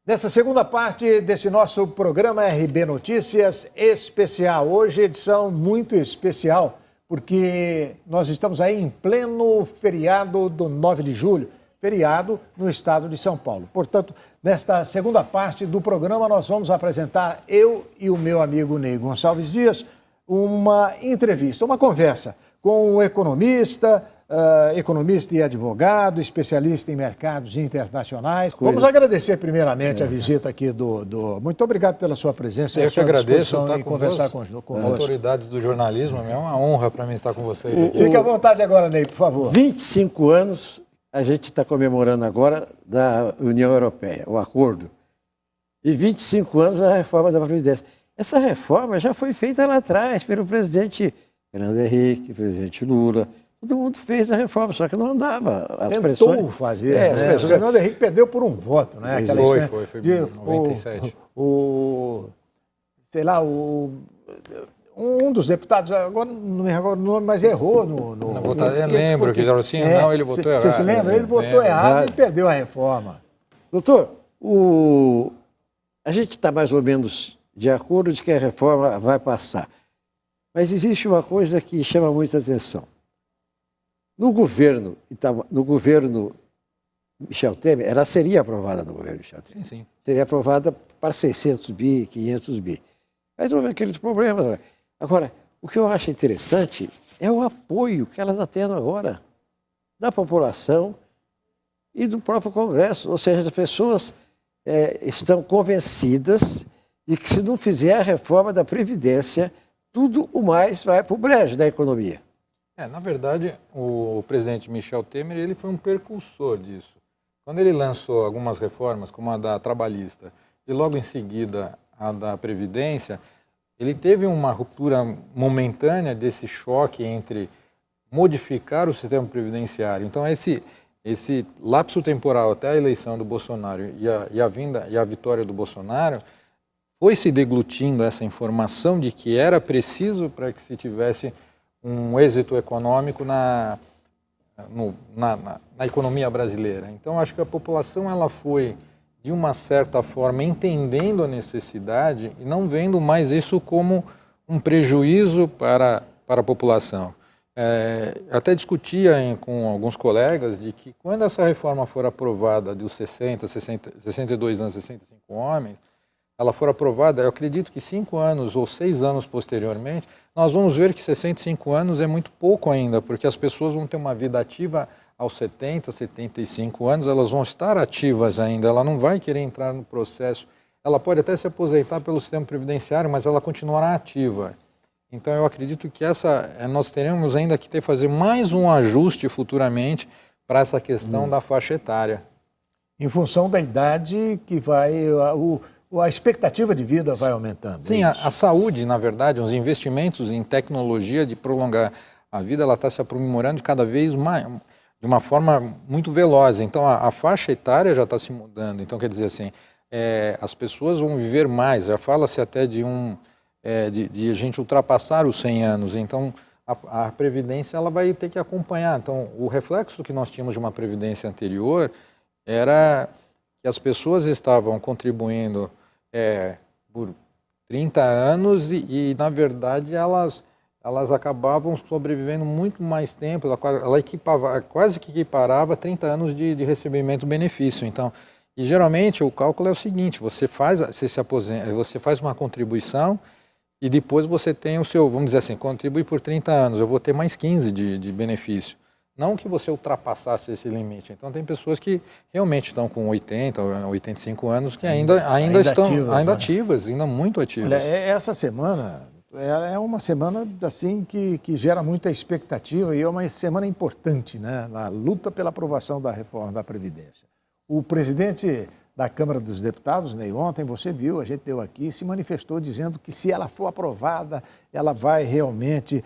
Nessa segunda parte desse nosso programa RB Notícias especial. Hoje, edição muito especial, porque nós estamos aí em pleno feriado do 9 de julho, feriado no estado de São Paulo. Portanto, nesta segunda parte do programa, nós vamos apresentar, eu e o meu amigo Ney Gonçalves Dias, uma entrevista, uma conversa com um economista e advogado, especialista em mercados internacionais. Vamos agradecer primeiramente a visita aqui do... Muito obrigado pela sua presença. Eu que agradeço em conversar conosco. Autoridades do jornalismo, é uma honra para mim estar com vocês aqui. Fique à vontade agora, Ney, por favor. 25 anos a gente está comemorando agora da União Europeia, o acordo. E 25 anos a reforma da Previdência. Essa reforma já foi feita lá atrás pelo presidente Fernando Henrique, presidente Lula. Todo mundo fez a reforma, só que não andava. Tentou fazer. O Fernando Henrique perdeu por um voto, né? Foi em 97. Um dos deputados, agora não me recordo o nome, mas errou Eu lembro que ele assim, não, ele votou errado. Você se lembra? Ele votou errado e perdeu a reforma. Doutor, a gente está mais ou menos de acordo de que a reforma vai passar. Mas existe uma coisa que chama muita atenção. No governo Michel Temer, ela seria aprovada no governo Michel Temer. Sim. Seria aprovada para 600 bi, 500 bi. Mas houve aqueles problemas. Agora, o que eu acho interessante é o apoio que ela está tendo agora da população e do próprio Congresso. Ou seja, as pessoas estão convencidas de que se não fizer a reforma da Previdência, tudo o mais vai para o brejo da economia. Na verdade, o presidente Michel Temer ele foi um precursor disso. Quando ele lançou algumas reformas, como a da trabalhista, e logo em seguida a da Previdência, ele teve uma ruptura momentânea desse choque entre modificar o sistema previdenciário. Então, esse lapso temporal até a eleição do Bolsonaro e a vitória do Bolsonaro foi se deglutindo essa informação de que era preciso para que se tivesse um êxito econômico na economia brasileira. Então, acho que a população ela foi, de uma certa forma, entendendo a necessidade e não vendo mais isso como um prejuízo para a população. Até discutia com alguns colegas de que quando essa reforma for aprovada dos 62 anos, 65 homens, ela for aprovada, eu acredito que 5 anos ou 6 anos posteriormente, nós vamos ver que 65 anos é muito pouco ainda, porque as pessoas vão ter uma vida ativa aos 70, 75 anos, elas vão estar ativas ainda, ela não vai querer entrar no processo, ela pode até se aposentar pelo sistema previdenciário, mas ela continuará ativa. Então eu acredito que nós teremos ainda que fazer mais um ajuste futuramente para essa questão da faixa etária. Em função da idade que vai... A expectativa de vida vai aumentando. Sim, a saúde, na verdade, os investimentos em tecnologia de prolongar a vida, ela está se aprimorando cada vez mais, de uma forma muito veloz. Então, a faixa etária já está se mudando. Então, quer dizer assim, as pessoas vão viver mais. Já fala-se até de a gente ultrapassar os 100 anos. Então, a Previdência ela vai ter que acompanhar. Então, o reflexo que nós tínhamos de uma Previdência anterior era que as pessoas estavam contribuindo por 30 anos e na verdade, elas acabavam sobrevivendo muito mais tempo, ela quase que equiparava 30 anos de recebimento benefício. Então, e geralmente o cálculo é o seguinte, você faz uma contribuição e depois você tem o seu, vamos dizer assim, contribui por 30 anos, eu vou ter mais 15 de benefício. Não que você ultrapassasse esse limite. Então, tem pessoas que realmente estão com 80, 85 anos que ainda estão ativas, ainda muito ativas. Olha, essa semana é uma semana assim, que gera muita expectativa e é uma semana importante, né, na luta pela aprovação da reforma da Previdência. O presidente da Câmara dos Deputados, Ney, ontem você viu, a gente deu aqui, se manifestou dizendo que se ela for aprovada, ela vai realmente,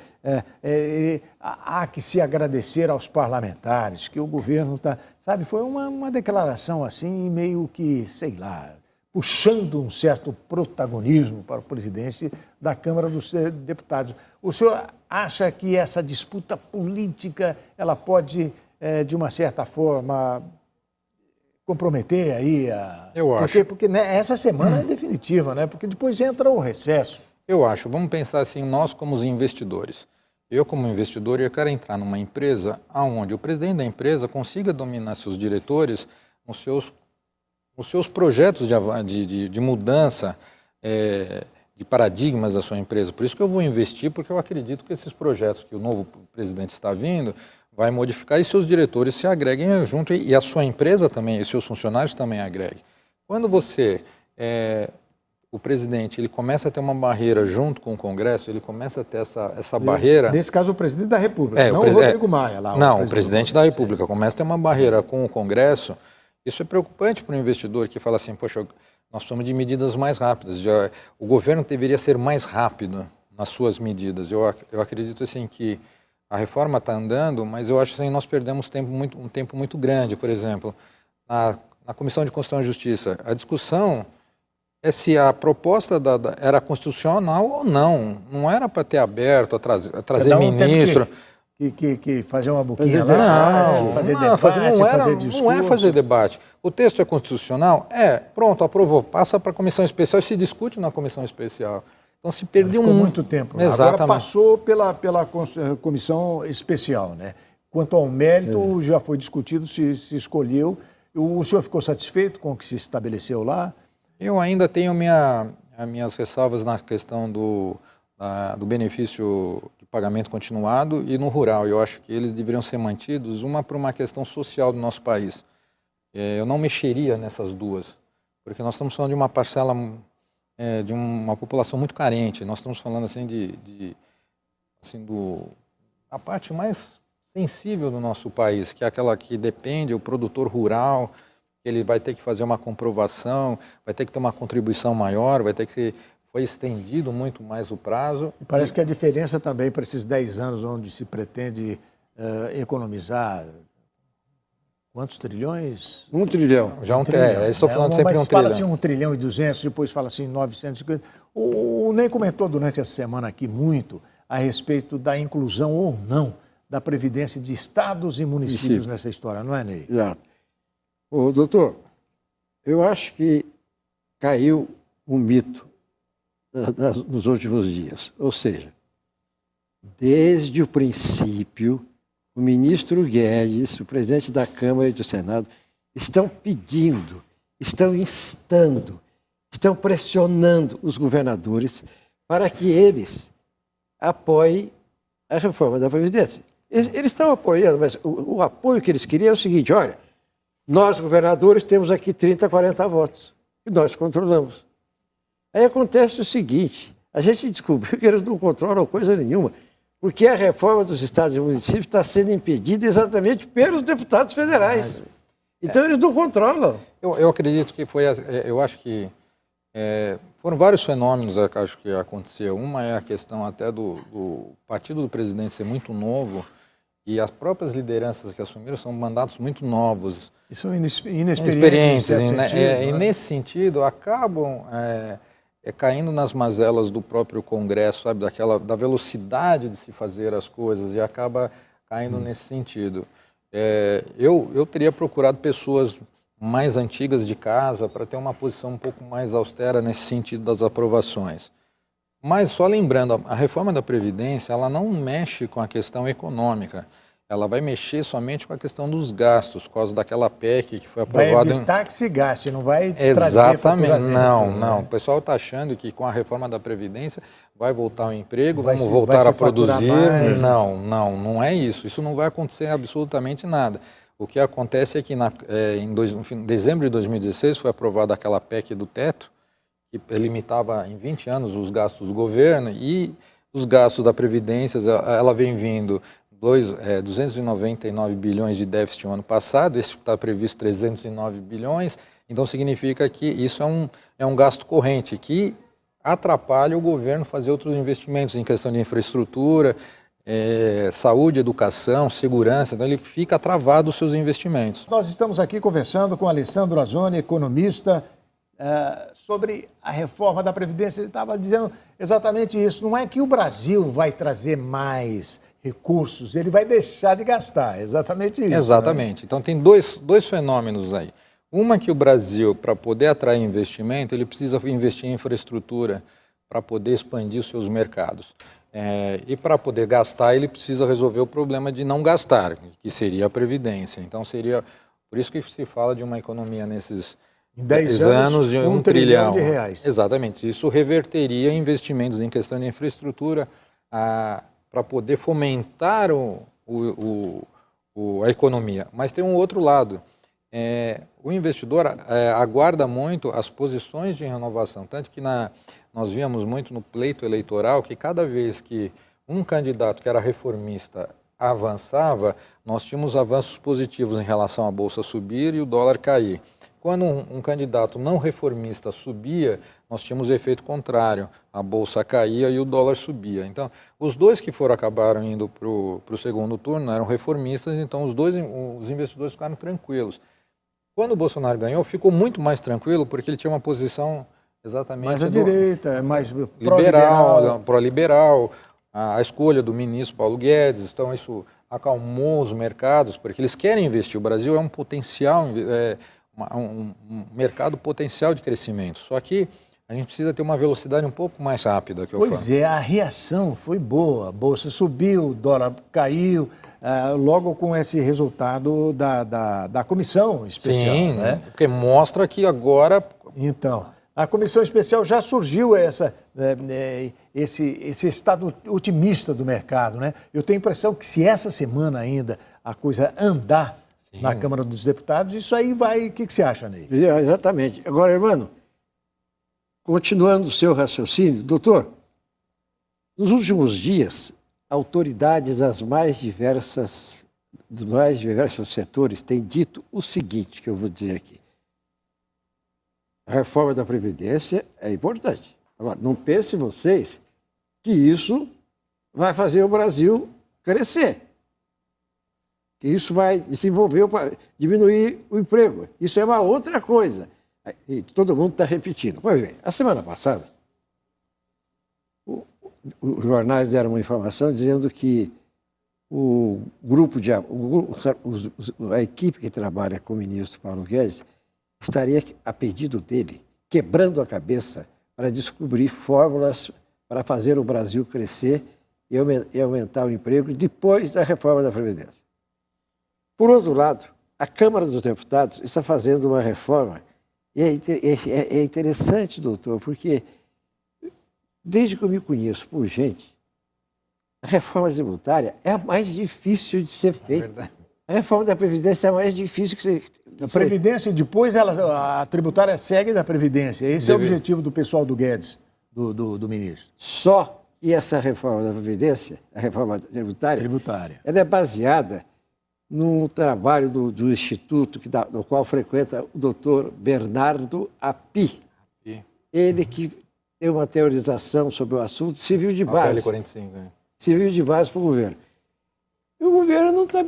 há que se agradecer aos parlamentares, que o governo está, sabe, foi uma declaração assim, meio que, sei lá, puxando um certo protagonismo para o presidente da Câmara dos Deputados. O senhor acha que essa disputa política, ela pode, de uma certa forma, comprometer aí a... Eu acho. Porque né, essa semana é definitiva, né? Porque depois entra o recesso. Eu acho. Vamos pensar assim, nós como os investidores. Eu como investidor, eu quero entrar numa empresa onde o presidente da empresa consiga dominar seus diretores nos seus projetos de mudança de paradigmas da sua empresa. Por isso que eu vou investir, porque eu acredito que esses projetos que o novo presidente está vindo vai modificar e seus diretores se agreguem junto e a sua empresa também, e seus funcionários também agreguem. Quando o presidente ele começa a ter uma barreira junto com o Congresso, ele começa a ter essa barreira... Nesse caso, o presidente da República, não o Rodrigo Maia. Não, o presidente da República começa a ter uma barreira com o Congresso. Isso é preocupante para o investidor que fala assim, poxa, nós precisamos de medidas mais rápidas. O governo deveria ser mais rápido nas suas medidas. Eu acredito assim que a reforma está andando, mas eu acho que assim, nós perdemos um tempo muito grande. Por exemplo, na Comissão de Constituição e Justiça, a discussão é se a proposta era constitucional ou não. Não era para ter aberto, a trazer ministro... Que fazer uma boquinha lá, fazer debate, fazer discurso. Não é fazer debate. O texto é constitucional? Pronto, aprovou. Passa para a comissão especial e se discute na comissão especial. Então se perdeu muito tempo. Exatamente. Agora passou pela comissão especial, né? Quanto ao mérito, já foi discutido, se escolheu. O senhor ficou satisfeito com o que se estabeleceu lá? Eu ainda tenho minhas ressalvas na questão do benefício de pagamento continuado e no rural. Eu acho que eles deveriam ser mantidos, por uma questão social do nosso país. Eu não mexeria nessas duas, porque nós estamos falando de uma parcela de uma população muito carente. Nós estamos falando assim a parte mais sensível do nosso país, que é aquela que depende, o produtor rural, ele vai ter que fazer uma comprovação, vai ter que ter uma contribuição maior, foi estendido muito mais o prazo. E parece que a diferença também para esses 10 anos onde se pretende economizar quantos trilhões? 1 trilhão. Já estou falando sempre mas 1 trilhão. Fala assim 1 trilhão e 200, depois fala assim 950. O Ney comentou durante essa semana aqui muito a respeito da inclusão ou não da previdência de estados e municípios nessa história, não é, Ney? Exato. Doutor, eu acho que caiu um mito nos últimos dias. Ou seja, desde o princípio, o ministro Guedes, o presidente da Câmara e do Senado, estão pedindo, estão instando, estão pressionando os governadores para que eles apoiem a reforma da Previdência. Eles estão apoiando, mas o apoio que eles queriam é o seguinte, olha, nós governadores temos aqui 30, 40 votos, e nós controlamos. Aí acontece o seguinte, a gente descobriu que eles não controlam coisa nenhuma, porque a reforma dos estados e municípios está sendo impedida exatamente pelos deputados federais. Então eles não controlam. Eu acredito que eu acho que foram vários fenômenos que acho que aconteceu. Uma é a questão até do partido do presidente ser muito novo e as próprias lideranças que assumiram são mandatos muito novos. E são inexperientes. E nesse sentido acabam caindo nas mazelas do próprio Congresso, sabe, da velocidade de se fazer as coisas e acaba caindo nesse sentido. Eu teria procurado pessoas mais antigas de casa para ter uma posição um pouco mais austera nesse sentido das aprovações. Mas só lembrando, a reforma da Previdência, ela não mexe com a questão econômica. Ela vai mexer somente com a questão dos gastos, por causa daquela PEC que foi aprovada... Vai evitar que se gaste, não vai trazer faturamento. Não. O pessoal está achando que com a reforma da Previdência vai voltar o emprego, vamos voltar a produzir. Não é isso. Isso não vai acontecer absolutamente nada. O que acontece é que em dezembro de 2016 foi aprovada aquela PEC do teto, que limitava em 20 anos os gastos do governo e os gastos da Previdência, ela vem vindo 299 bilhões de déficit no ano passado, esse está previsto 309 bilhões, então significa que isso é um gasto corrente que atrapalha o governo fazer outros investimentos em questão de infraestrutura, saúde, educação, segurança, então ele fica travado os seus investimentos. Nós estamos aqui conversando com Alessandro Azzoni, economista, sobre a reforma da Previdência. Ele estava dizendo exatamente isso. Não é que o Brasil vai trazer mais recursos, ele vai deixar de gastar. Exatamente isso. Exatamente. Né? Então tem dois fenômenos aí. Uma que o Brasil, para poder atrair investimento, ele precisa investir em infraestrutura para poder expandir os seus mercados. E para poder gastar, ele precisa resolver o problema de não gastar, que seria a Previdência. Então, seria por isso que se fala de uma economia nesses em 10 anos de um trilhão de reais. Exatamente. Isso reverteria investimentos em questão de infraestrutura para poder fomentar a economia. Mas tem um outro lado. O investidor aguarda muito as posições de renovação, tanto que nós víamos muito no pleito eleitoral que cada vez que um candidato que era reformista avançava, nós tínhamos avanços positivos em relação à Bolsa subir e o dólar cair. Quando um candidato não reformista subia, nós tínhamos o efeito contrário, a Bolsa caía e o dólar subia. Então, os dois que acabaram indo para o segundo turno eram reformistas, então os investidores ficaram tranquilos. Quando o Bolsonaro ganhou, ficou muito mais tranquilo, porque ele tinha uma posição exatamente... Mais à direita, mais pró-liberal, a escolha do ministro Paulo Guedes, então isso acalmou os mercados, porque eles querem investir. O Brasil é um potencial, um mercado potencial de crescimento, só que a gente precisa ter uma velocidade um pouco mais rápida. Pois é, a reação foi boa, a Bolsa subiu, o dólar caiu, logo com esse resultado da comissão especial. Sim, né? Porque mostra que agora... Então, a comissão especial já surgiu esse estado otimista do mercado, né? Eu tenho a impressão que se essa semana ainda a coisa andar na Câmara dos Deputados, isso aí vai... O que você acha, Ney? Exatamente. Agora, irmão, continuando o seu raciocínio, doutor, nos últimos dias, autoridades dos mais diversos setores têm dito o seguinte, que eu vou dizer aqui. A reforma da Previdência é importante. Agora, não pensem vocês que isso vai fazer o Brasil crescer. Que isso vai desenvolver, diminuir o emprego. Isso é uma outra coisa. E todo mundo está repetindo. Pois bem, a semana passada, os jornais deram uma informação dizendo que a equipe que trabalha com o ministro Paulo Guedes estaria, a pedido dele, quebrando a cabeça para descobrir fórmulas para fazer o Brasil crescer e aumentar o emprego depois da reforma da Previdência. Por outro lado, a Câmara dos Deputados está fazendo uma reforma, e é interessante, doutor, porque desde que eu me conheço por gente, a reforma tributária é a mais difícil de ser feita. A reforma da Previdência é a mais difícil que você... A Previdência, depois a tributária segue da Previdência. Esse é o objetivo do pessoal do Guedes, do ministro. Só que essa reforma da Previdência, a reforma tributária, ela é baseada num trabalho do Instituto, do qual frequenta o doutor Bernardo Api. Ele que tem uma teorização sobre o assunto, serviu de base. PL45, né? Serviu de base para o governo. E o governo não está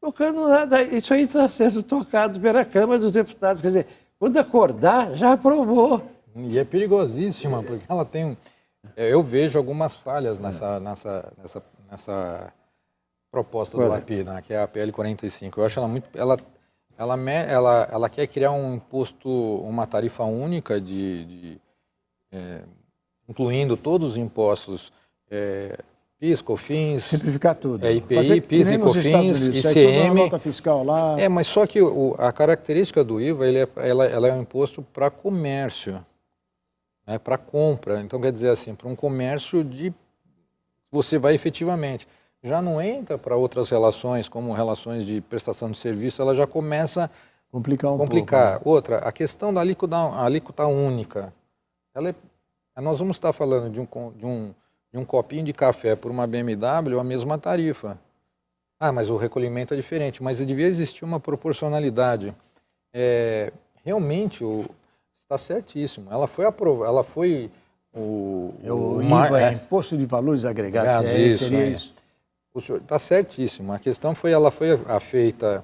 tocando nada. Isso aí está sendo tocado pela Câmara dos Deputados. Quer dizer, quando acordar, já aprovou. E é perigosíssima, porque ela tem... Eu vejo algumas falhas nessa proposta do API, né, que é a PL45. Eu acho ela muito... Ela quer criar um imposto, uma tarifa única incluindo todos os impostos, PIS, COFINS... Simplificar tudo. IPI, PIS e COFINS, ICM... Nota fiscal lá... mas só que a característica do IVA, ela é um imposto para comércio, né, para compra. Então, quer dizer assim, para um comércio você vai efetivamente. Já não entra para outras relações, como relações de prestação de serviço, ela já começa a complicar. Pouco, né? Outra, a questão da alíquota única. Nós vamos estar falando de um copinho de café por uma BMW, a mesma tarifa. Mas o recolhimento é diferente. Mas devia existir uma proporcionalidade. Realmente, está certíssimo. Ela foi aprovada, ela foi... O IVA, Imposto de Valores Agregados, seria isso? O senhor está certíssimo. A questão ela foi feita...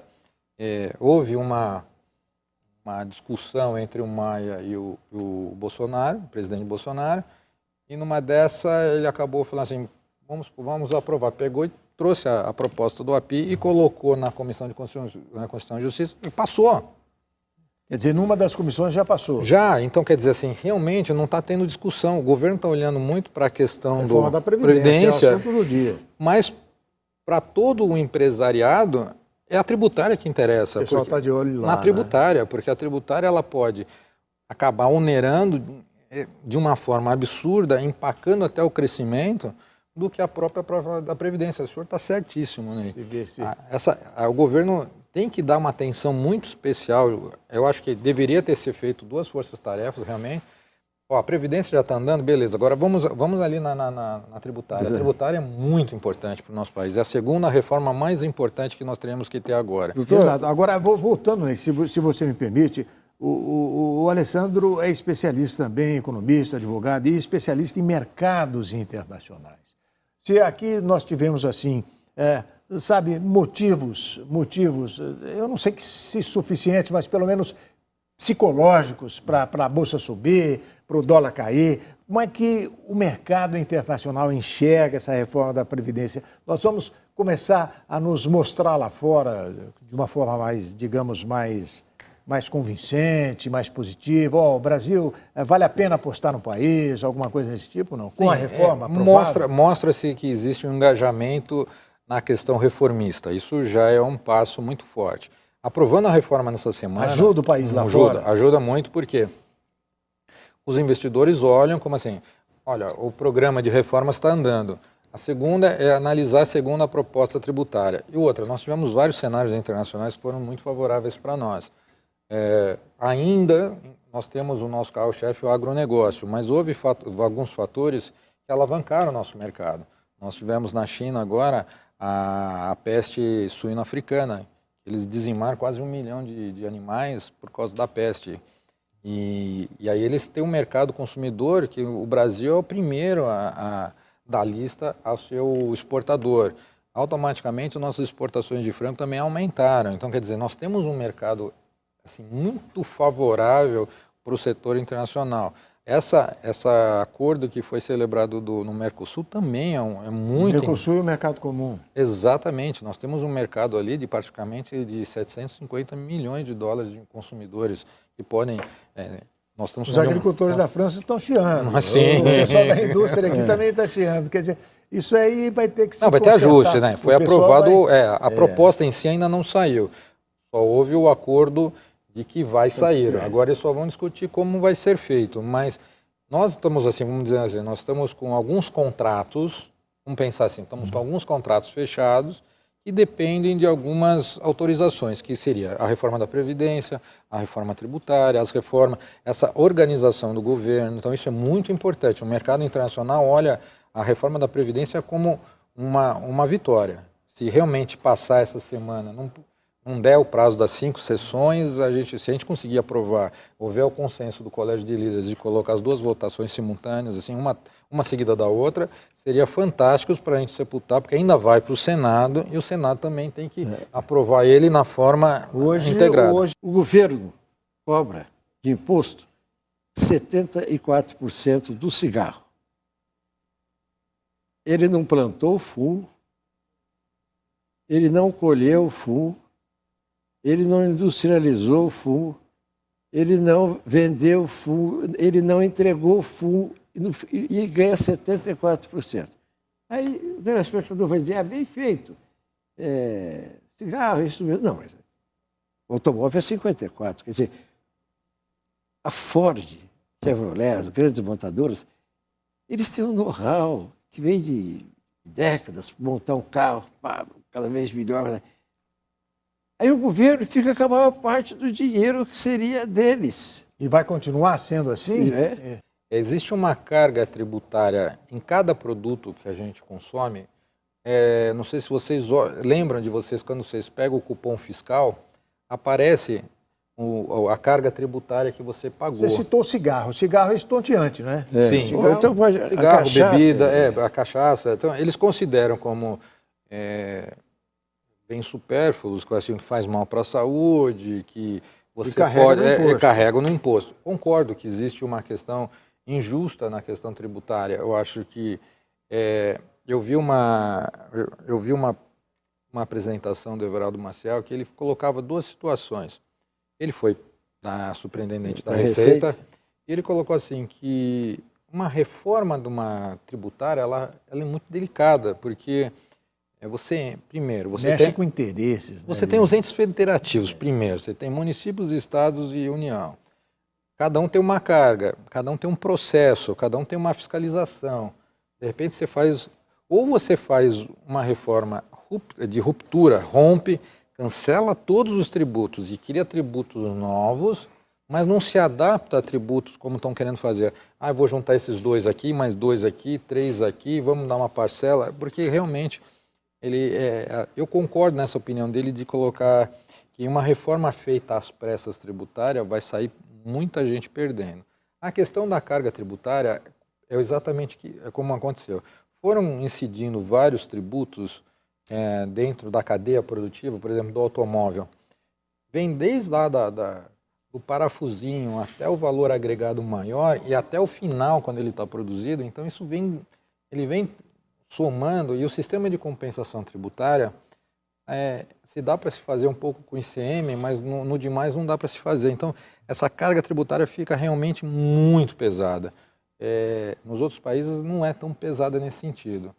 houve uma discussão entre o Maia e o Bolsonaro, o presidente Bolsonaro, e numa dessa ele acabou falando assim, vamos aprovar. Pegou e trouxe a proposta do API e colocou na Comissão de Constituição e Justiça e passou. Quer dizer, numa das comissões já passou. Já, então quer dizer assim, realmente não está tendo discussão. O governo está olhando muito para a questão Reforma da da Previdência, é o Previdência, assunto do dia. mas para todo o empresariado é a tributária que interessa. O pessoal porque- está de olho lá. na né? tributária, porque a tributária ela pode acabar onerando de uma forma absurda, empacando até o crescimento do que a própria prova da Previdência. O senhor está certíssimo, né? Se vê se- O governo tem que dar uma atenção muito especial. Eu acho que deveria ter sido feito duas forças-tarefas, realmente. Ó, a Previdência já está andando, beleza. Agora vamos ali na tributária. A tributária é muito importante para o nosso país. É a segunda reforma mais importante que nós teremos que ter agora. Exato. Agora, voltando nisso, se você me permite, o Alessandro é especialista também, economista, advogado e especialista em mercados internacionais. Se aqui nós tivemos assim, sabe, motivos, eu não sei se suficientes, mas pelo menos psicológicos para a Bolsa subir, para o dólar cair. Como é que o mercado internacional enxerga essa reforma da Previdência? Nós vamos começar a nos mostrar lá fora de uma forma mais, digamos, mais convincente, mais positiva. O Brasil, vale a pena apostar no país, alguma coisa desse tipo, não? Com a reforma aprovada? Mostra-se que existe um engajamento na questão reformista. Isso já é um passo muito forte. Aprovando a reforma nessa semana... Ajuda o país lá fora? Ajuda muito porque os investidores olham como assim, olha, o programa de reformas está andando. A segunda é analisar segundo a proposta tributária. E outra, nós tivemos vários cenários internacionais que foram muito favoráveis para nós. Ainda nós temos o nosso carro-chefe, o agronegócio, mas houve alguns fatores que alavancaram o nosso mercado. Nós tivemos na China agora a peste suína africana. Eles dizimaram quase 1 milhão de animais por causa da peste. E aí eles têm um mercado consumidor que o Brasil é o primeiro da lista ao seu exportador. Automaticamente, nossas exportações de frango também aumentaram. Então, quer dizer, nós temos um mercado assim, muito favorável para o setor internacional. Esse acordo que foi celebrado no Mercosul também é muito... O Mercosul e o mercado comum. Exatamente. Nós temos um mercado ali de praticamente de 750 milhões de dólares de consumidores que podem... nós estamos Os agricultores da França estão chiando. Sim. O pessoal da indústria aqui também está chiando. Quer dizer, isso aí vai ter que se vai ter ajuste, né? Foi aprovado, a proposta em si ainda não saiu. Só houve o acordo de que vai sair. Agora eles só vão discutir como vai ser feito. Mas nós estamos assim, vamos dizer assim, nós estamos com alguns contratos, vamos pensar assim, estamos com alguns contratos fechados que dependem de algumas autorizações, que seria a reforma da Previdência, a reforma tributária, as reformas, essa organização do governo. Então isso é muito importante. O mercado internacional olha a reforma da Previdência como uma vitória. Se realmente passar essa semana, não der o prazo das 5 sessões, se a gente conseguir aprovar, houver o consenso do Colégio de Líderes de colocar as duas votações simultâneas, assim, uma seguida da outra, seria fantástico para a gente sepultar, porque ainda vai para o Senado e o Senado também tem que aprovar ele na forma integrada. Hoje, o governo cobra de imposto 74% do cigarro. Ele não plantou fumo, ele não colheu fumo, ele não industrializou o fumo, ele não vendeu fumo, ele não entregou fumo e ganha 74%. Aí o telespectador vai dizer, bem feito, cigarro, isso mesmo. Não, mas o automóvel é 54%. Quer dizer, a Ford, Chevrolet, as grandes montadoras, eles têm um know-how que vem de décadas, montar um carro cada vez melhor, né? Aí o governo fica com a maior parte do dinheiro que seria deles. E vai continuar sendo assim? Sim, Existe uma carga tributária em cada produto que a gente consome. Não sei se vocês lembram de vocês, quando vocês pegam o cupom fiscal, aparece a carga tributária que você pagou. Você citou cigarro. O cigarro é estonteante, né? Sim. Cigarro, então pode, cigarro, bebida, a cachaça. Então, eles consideram como bens supérfluos, assim, que faz mal para a saúde, que você carrega no imposto. Concordo que existe uma questão injusta na questão tributária. Eu acho que eu vi uma apresentação do Everaldo Maciel que ele colocava duas situações. Ele foi da Superintendente da Receita, e ele colocou assim que uma reforma de uma tributária, ela é muito delicada, porque você mexe tem com interesses. Você tem os entes federativos, primeiro, você tem municípios, estados e União. Cada um tem uma carga, cada um tem um processo, cada um tem uma fiscalização. De repente você faz uma reforma de ruptura, rompe, cancela todos os tributos e cria tributos novos, mas não se adapta a tributos como estão querendo fazer. Eu vou juntar esses 2 aqui, mais 2 aqui, 3 aqui, vamos dar uma parcela, porque realmente eu concordo nessa opinião dele de colocar que uma reforma feita às pressas tributária vai sair muita gente perdendo. A questão da carga tributária é exatamente como aconteceu. Foram incidindo vários tributos dentro da cadeia produtiva, por exemplo, do automóvel. Vem desde lá do parafusinho até o valor agregado maior e até o final, quando ele está produzido. Então, ele vem somando, e o sistema de compensação tributária, se dá para se fazer um pouco com ICM, mas no demais não dá para se fazer. Então, essa carga tributária fica realmente muito pesada. Nos outros países não é tão pesada nesse sentido.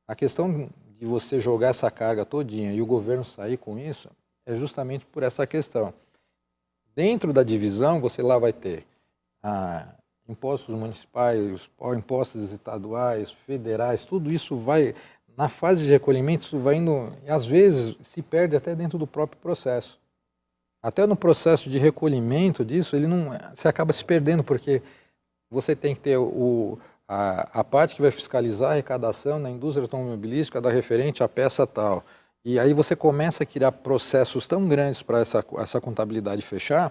A questão de você jogar essa carga todinha e o governo sair com isso é justamente por essa questão. Dentro da divisão, você lá vai ter impostos municipais, impostos estaduais, federais, tudo isso vai, na fase de recolhimento, isso vai indo, e às vezes se perde até dentro do próprio processo. Até no processo de recolhimento disso, você acaba se perdendo, porque você tem que ter a parte que vai fiscalizar a arrecadação na indústria automobilística da referente à peça tal. E aí você começa a criar processos tão grandes para essa contabilidade fechar,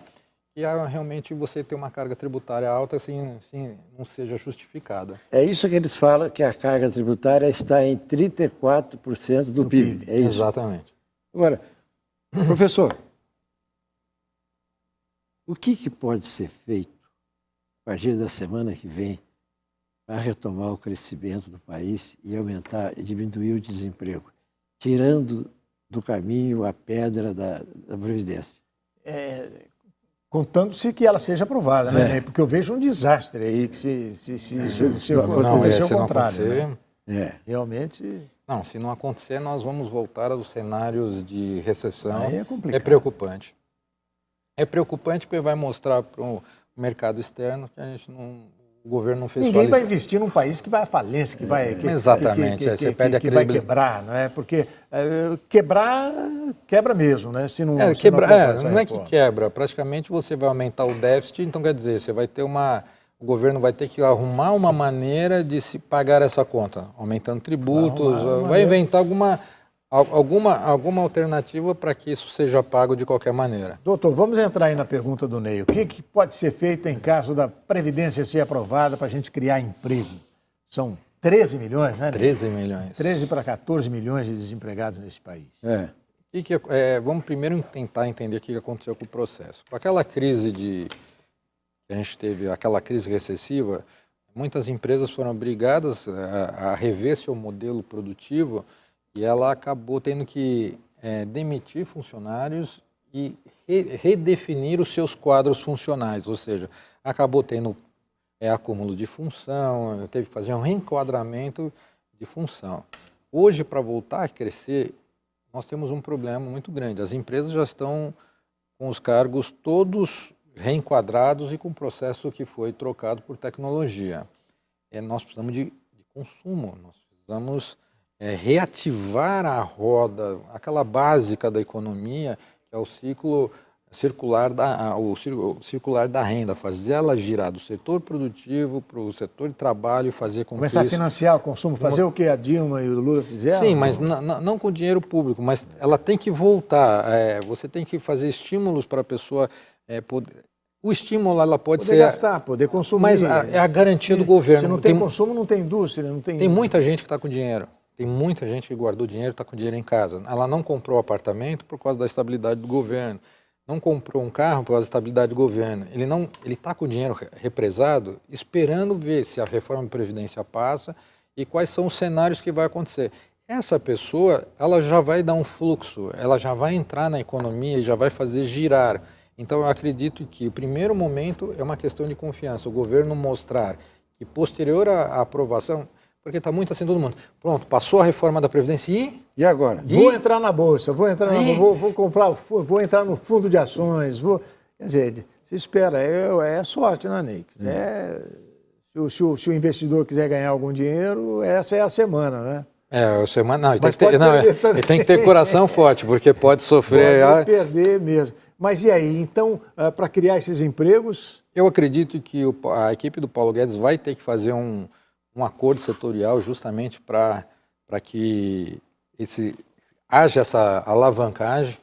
que realmente você ter uma carga tributária alta assim não seja justificada. É isso que eles falam, que a carga tributária está em 34% do PIB. É isso? Exatamente. Agora, professor, o que pode ser feito a partir da semana que vem para retomar o crescimento do país e aumentar e diminuir o desemprego, tirando do caminho a pedra da Previdência? Contando-se que ela seja aprovada, né? Porque eu vejo um desastre aí, que se acontecer o contrário. Né? Realmente... Não, se não acontecer, nós vamos voltar aos cenários de recessão. Aí é complicado. É preocupante. É preocupante porque vai mostrar para o mercado externo que o governo não fez Ninguém vai investir num país que vai à falência, que vai... Exatamente, você perde a credibilidade. Vai quebrar, não é? Porque quebra mesmo, né? Se não, não é que quebra, praticamente você vai aumentar o déficit, então quer dizer, você vai ter o governo vai ter que arrumar uma maneira de se pagar essa conta, aumentando tributos, vai inventar alguma alternativa para que isso seja pago de qualquer maneira. Doutor, vamos entrar aí na pergunta do Ney. O que pode ser feito em caso da Previdência ser aprovada para a gente criar emprego? São 13 milhões, né? 13 milhões. 13 para 14 milhões de desempregados nesse país. Vamos primeiro tentar entender o que aconteceu com o processo. Com aquela crise que a gente teve, aquela crise recessiva, muitas empresas foram obrigadas a rever seu modelo produtivo e ela acabou tendo que demitir funcionários e redefinir os seus quadros funcionais, ou seja, acabou tendo acúmulo de função, teve que fazer um reenquadramento de função. Hoje, para voltar a crescer, nós temos um problema muito grande. As empresas já estão com os cargos todos reenquadrados e com o processo que foi trocado por tecnologia. Nós precisamos de consumo, nós precisamos reativar a roda, aquela básica da economia, que é o ciclo circular da renda, fazer ela girar do setor produtivo para o setor de trabalho e fazer com começar a financiar o consumo, fazer o que a Dilma e o Lula fizeram? Sim, mas não com dinheiro público, mas ela tem que voltar, você tem que fazer estímulos para a pessoa poder... O estímulo ela pode ser... Poder gastar, poder consumir. Mas é a garantia do governo. Se não tem consumo, não tem indústria, não tem... Tem muita gente que está com dinheiro. Tem muita gente que guardou dinheiro e está com dinheiro em casa. Ela não comprou apartamento por causa da estabilidade do governo. Não comprou um carro por causa da estabilidade do governo. Ele está com o dinheiro represado, esperando ver se a reforma da Previdência passa e quais são os cenários que vai acontecer. Essa pessoa, ela já vai dar um fluxo, ela já vai entrar na economia e já vai fazer girar. Então, eu acredito que o primeiro momento é uma questão de confiança. O governo mostrar que, posterior à aprovação, porque está muito assim todo mundo, pronto, passou a reforma da Previdência E agora? Vou entrar na Bolsa, vou comprar, vou entrar no fundo de ações, Quer dizer, se espera, é sorte, né, Nix? Se o investidor quiser ganhar algum dinheiro, essa é a semana, né? Não, ele tem que ter coração forte, porque pode sofrer. Pode perder mesmo. Mas e aí, então, para criar esses empregos? Eu acredito que a equipe do Paulo Guedes vai ter que fazer um acordo setorial justamente para que haja essa alavancagem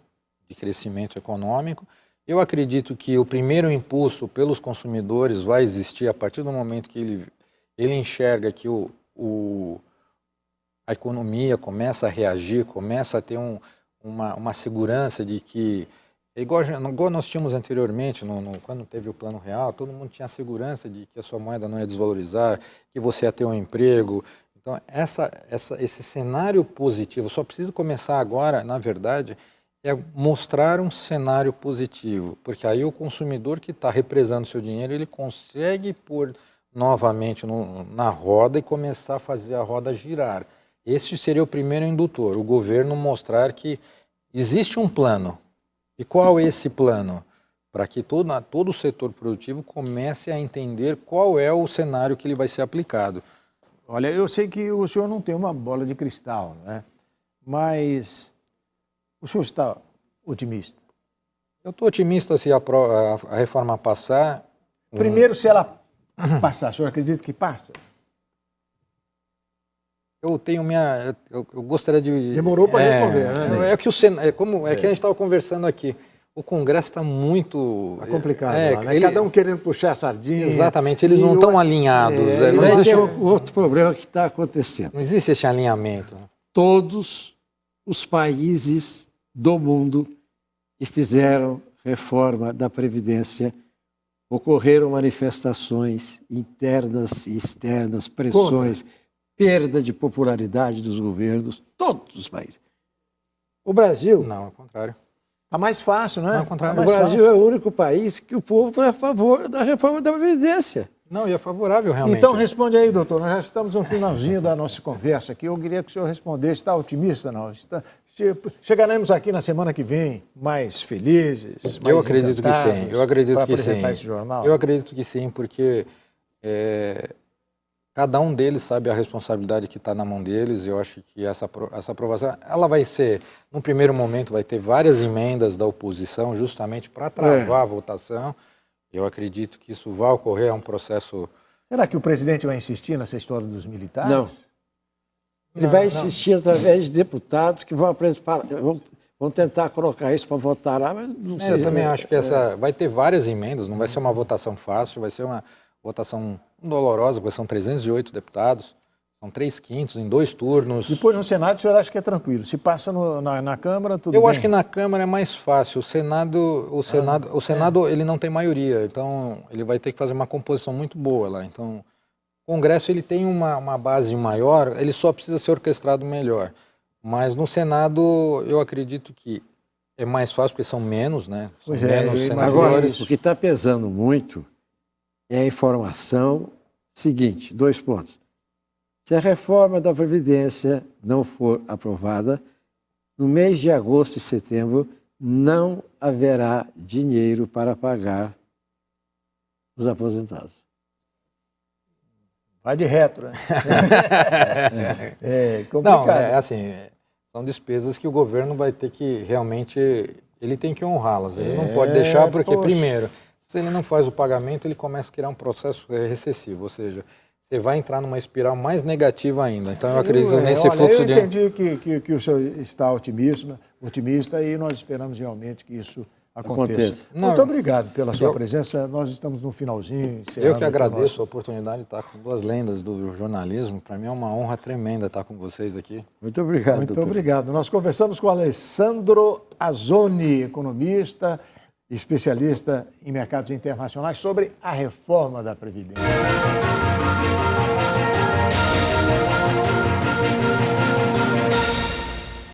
de crescimento econômico. Eu acredito que o primeiro impulso pelos consumidores vai existir a partir do momento que ele enxerga que a economia começa a reagir, começa a ter uma segurança de que, igual nós tínhamos anteriormente, quando teve o Plano Real, todo mundo tinha a segurança de que a sua moeda não ia desvalorizar, que você ia ter um emprego. Então, esse cenário positivo só precisa começar agora, na verdade, é mostrar um cenário positivo, porque aí o consumidor que está represando seu dinheiro, ele consegue pôr novamente na roda e começar a fazer a roda girar. Esse seria o primeiro indutor, o governo mostrar que existe um plano. E qual é esse plano? Para que todo o setor produtivo comece a entender qual é o cenário que ele vai ser aplicado. Olha, eu sei que o senhor não tem uma bola de cristal, né? Mas o senhor está otimista? Eu estou otimista se a reforma passar. Primeiro, se ela passar, o senhor acredita que passa? Eu tenho eu gostaria de... Demorou para responder, né? Que a gente estava conversando aqui. O Congresso está muito... Está complicado lá, né? Cada um querendo puxar a sardinha. Exatamente, eles não estão alinhados. Não existe outro problema que está acontecendo. Não existe esse alinhamento. Todos os países do mundo que fizeram reforma da Previdência ocorreram manifestações internas e externas, pressões, perda de popularidade dos governos, todos os países. O Brasil... Não, ao contrário. Está mais fácil, né? Não, ao contrário. O Brasil é o único país que o povo foi a favor da reforma da Previdência. Não, e é favorável realmente. Então responde aí, doutor. Nós já estamos no finalzinho da nossa conversa aqui. Eu queria que o senhor respondesse. Está otimista, não? Chegaremos aqui na semana que vem mais felizes, mais Eu acredito que sim. Eu acredito que sim. Esse jornal? Eu acredito que sim, porque cada um deles sabe a responsabilidade que está na mão deles. Eu acho que essa aprovação, ela vai ser, no primeiro momento, vai ter várias emendas da oposição, justamente para travar a votação. Eu acredito que isso vai ocorrer, é um processo... Será que o presidente vai insistir nessa história dos militares? Não. Ele vai insistir através de deputados que vão tentar colocar isso para votar lá, mas não sei. Eu também acho que vai ter várias emendas, não vai ser uma votação fácil, vai ser uma votação dolorosa, porque são 308 deputados, são 3/5 em 2 turnos. Depois no Senado o senhor acha que é tranquilo? Se passa na Câmara, tudo bem? Eu acho que na Câmara é mais fácil. O Senado ele não tem maioria, então ele vai ter que fazer uma composição muito boa lá. Então, o Congresso ele tem uma base maior, ele só precisa ser orquestrado melhor. Mas no Senado eu acredito que é mais fácil, porque são menos, né? São menos senadores. Agora, o que está pesando muito é a informação seguinte, 2 pontos. Se a reforma da Previdência não for aprovada, no mês de agosto e setembro não haverá dinheiro para pagar os aposentados. Vai de retro, né? É complicado. Não, assim, são despesas que o governo vai ter que realmente, ele tem que honrá-las. Ele não pode deixar porque, primeiro, se ele não faz o pagamento, ele começa a criar um processo recessivo, ou seja, você vai entrar numa espiral mais negativa ainda. Então, eu acredito nesse fluxo de... Eu entendi que o senhor está otimista e nós esperamos realmente que isso aconteça. Muito obrigado pela sua presença. Nós estamos no finalzinho. Eu que agradeço a oportunidade de estar com 2 lendas do jornalismo. Para mim é uma honra tremenda estar com vocês aqui. Muito obrigado, Muito obrigado. Nós conversamos com o Alessandro Azzoni, economista, especialista em mercados internacionais, sobre a reforma da Previdência.